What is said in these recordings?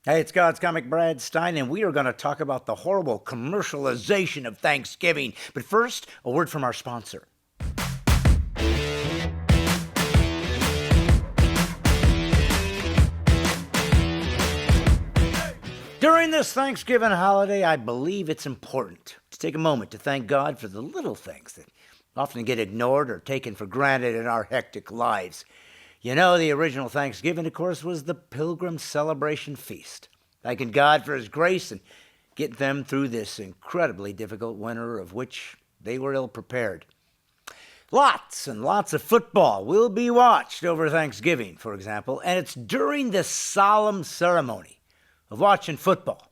Hey, it's God's Comic Brad Stine, and we are going to talk about the horrible commercialization of Thanksgiving. But first, a word from our sponsor. During this Thanksgiving holiday, I believe it's important to take a moment to thank God for the little things that often get ignored or taken for granted in our hectic lives. You know, the original Thanksgiving, of course, was the Pilgrim Celebration Feast, thanking God for His grace and get them through this incredibly difficult winter of which they were ill prepared. Lots and lots of football will be watched over Thanksgiving, for example, and it's during this solemn ceremony of watching football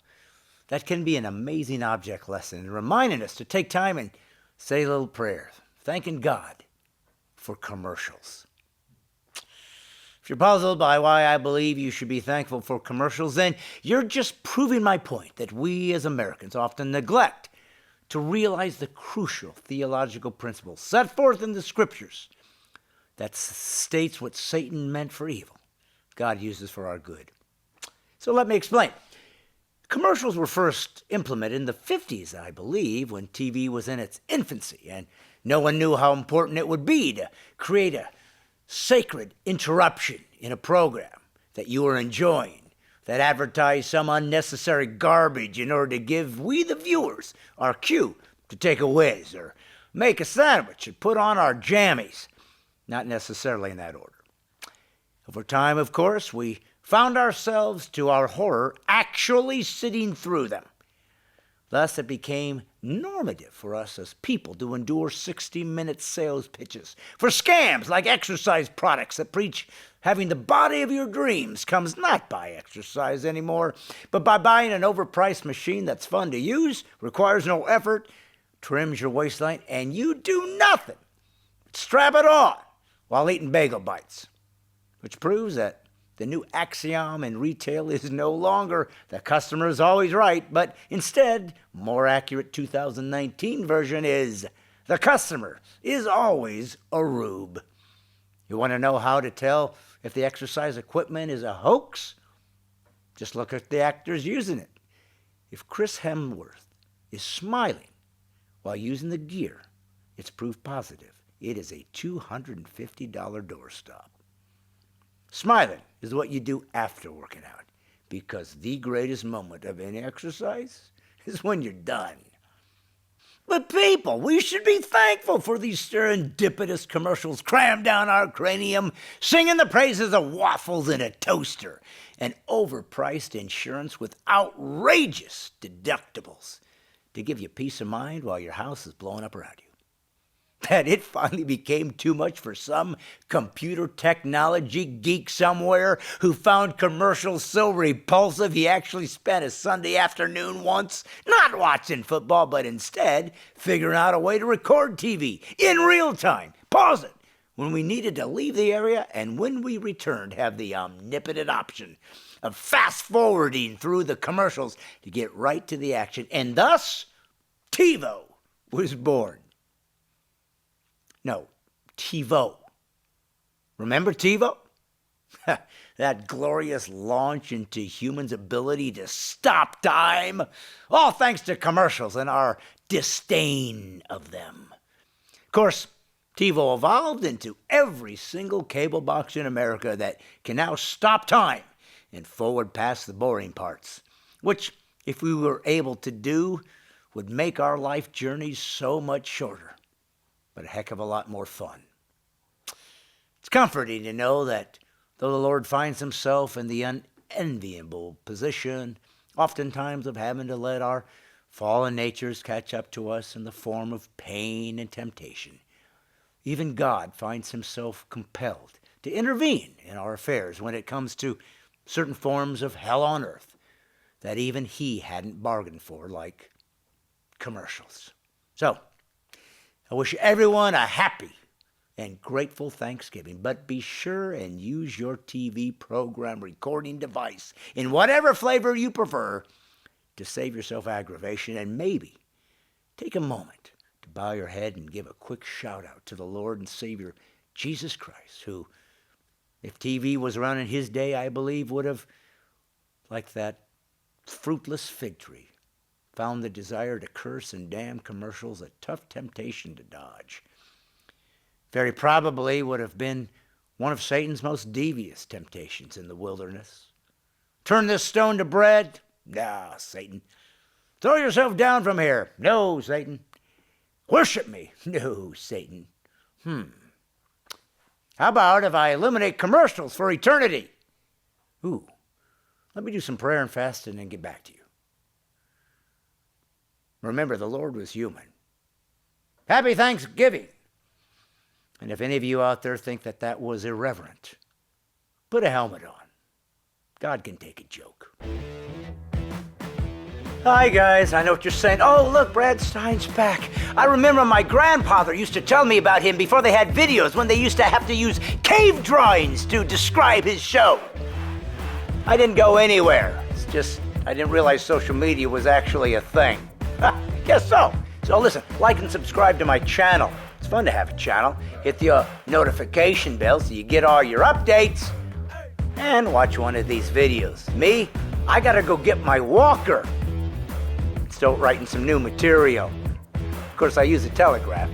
that can be an amazing object lesson and reminding us to take time and say a little prayer, thanking God for commercials. If you're puzzled by why I believe you should be thankful for commercials, then you're just proving my point that we as Americans often neglect to realize the crucial theological principles set forth in the scriptures that states what Satan meant for evil, God uses for our good. So let me explain. Commercials were first implemented in the 50s, I believe, when TV was in its infancy, and no one knew how important it would be to create a sacred interruption in a program that you were enjoying that advertised some unnecessary garbage in order to give we the viewers our cue to take a whiz or make a sandwich and put on our jammies. Not necessarily in that order. Over time, of course, we found ourselves, to our horror, actually sitting through them. Thus, it became normative for us as people to endure 60-minute sales pitches for scams like exercise products that preach having the body of your dreams comes not by exercise anymore, but by buying an overpriced machine that's fun to use, requires no effort, trims your waistline, and you do nothing but strap it on while eating bagel bites, which proves that the new axiom in retail is no longer the customer is always right, but instead, more accurate 2019 version is the customer is always a rube. You want to know how to tell if the exercise equipment is a hoax? Just look at the actors using it. If Chris Hemsworth is smiling while using the gear, it's proof positive. It is a $250 doorstop. Smiling is what you do after working out, because the greatest moment of any exercise is when you're done. But people, we should be thankful for these serendipitous commercials crammed down our cranium, singing the praises of waffles in a toaster and overpriced insurance with outrageous deductibles to give you peace of mind while your house is blowing up around you. That it finally became too much for some computer technology geek somewhere who found commercials so repulsive he actually spent a Sunday afternoon once not watching football, but instead figuring out a way to record TV in real time, pause it when we needed to leave the area, and when we returned have the omnipotent option of fast-forwarding through the commercials to get right to the action. And thus, TiVo was born. No, TiVo. Remember TiVo? That glorious launch into humans' ability to stop time, all thanks to commercials and our disdain of them. Of course, TiVo evolved into every single cable box in America that can now stop time and forward past the boring parts, which, if we were able to do, would make our life journeys so much shorter, but a heck of a lot more fun. It's comforting to know that though the Lord finds himself in the unenviable position, oftentimes of having to let our fallen natures catch up to us in the form of pain and temptation, even God finds himself compelled to intervene in our affairs when it comes to certain forms of hell on earth that even he hadn't bargained for, like commercials. So, I wish everyone a happy and grateful Thanksgiving, but be sure and use your TV program recording device in whatever flavor you prefer to save yourself aggravation, and maybe take a moment to bow your head and give a quick shout out to the Lord and Savior Jesus Christ, who, if TV was around in his day, I believe would have like that fruitless fig tree, found the desire to curse and damn commercials a tough temptation to dodge. Very probably would have been one of Satan's most devious temptations in the wilderness. Turn this stone to bread? Nah, Satan. Throw yourself down from here? No, Satan. Worship me? No, Satan. How about if I eliminate commercials for eternity? Ooh, let me do some prayer and fasting and get back to you. Remember, the Lord was human. Happy Thanksgiving. And if any of you out there think that that was irreverent, put a helmet on. God can take a joke. Hi guys, I know what you're saying. Oh, look, Brad Stine's back. I remember my grandfather used to tell me about him before they had videos, when they used to have to use cave drawings to describe his show. I didn't go anywhere. It's just, I didn't realize social media was actually a thing. Guess so. So listen, like and subscribe to my channel. It's fun to have a channel. Hit the notification bell so you get all your updates. And watch one of these videos. Me, I gotta go get my walker. Start writing some new material. Of course, I use a telegraph.